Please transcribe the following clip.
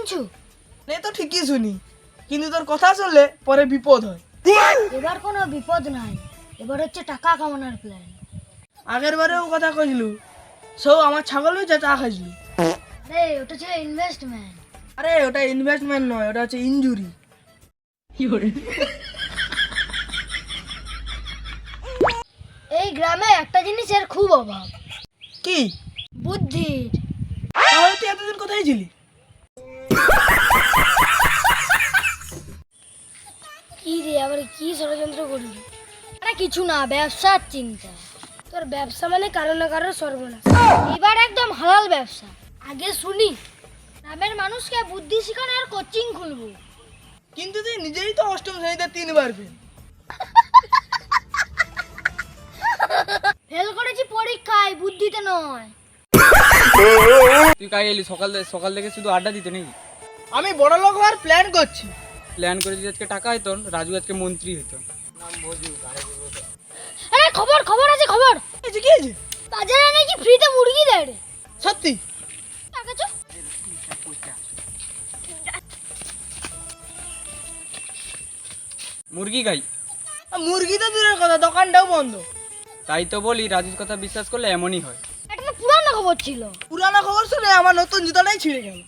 শুনছো? নে তো ঠিকই শুনি, কিন্তু তোর কথা শুনলে পরে বিপদ হয়। এবার কোনো বিপদ নাই, এবার হচ্ছে টাকা কামানোর প্ল্যান। আগের বারেও কথা কইলু, সব আমার ছাগল হয়েছে চা খাইছিলু। আরে ওটা ছিল ইনভেস্টমেন্ট। আরে ওটা ইনভেস্টমেন্ট নয়, ওটা হচ্ছে ইনজুরি। এই গ্রামে একটা জিনিসের খুব অভাব, কি? বুদ্ধির। তাহলে তুই এতদিন কোথায় ছিলি? কি রে, আবার কি ষড়যন্ত্র করবি? আরে কিছু না, ব্যবসার চিন্তা। তোর ব্যবসা মানে কারো না কারো সর্বনাশ। এবার একদম হালাল ব্যবসা। আগে শুনি, গ্রামের মানুষকে বুদ্ধি শেখানোর কোচিং খুলবো। কিন্তু তুই নিজেই তো অষ্টম শ্রেণীতে 3বার ফেল। ফেল করেছি পরীক্ষায়, বুদ্ধিতে নয়। তুই কাই এলি সকাল থেকে শুধু আড্ডা দিতে নাকি? আমি বড় লোক হওয়ার প্ল্যান করছি। প্ল্যান করে যদি আজকে টাকা হইতো, রাজু আজকে মন্ত্রী হতো। আরে খবর খবর আছে, খবর। কি আছে? বাজারে নাকি ফ্রিতে মুরগি দেয় রে। সত্যি? টাকা চো। মুরগি খাই। মুরগি তো দূরের কথা, দোকানটাও বন্ধ। তাই তো বলি, রাজুর কথা বিশ্বাস করলে এমনই হয়। এটা তো পুরানো খবর ছিল। পুরানো খবর শুনে আমার নতুন জুতাটাই ছিঁড়ে গেল।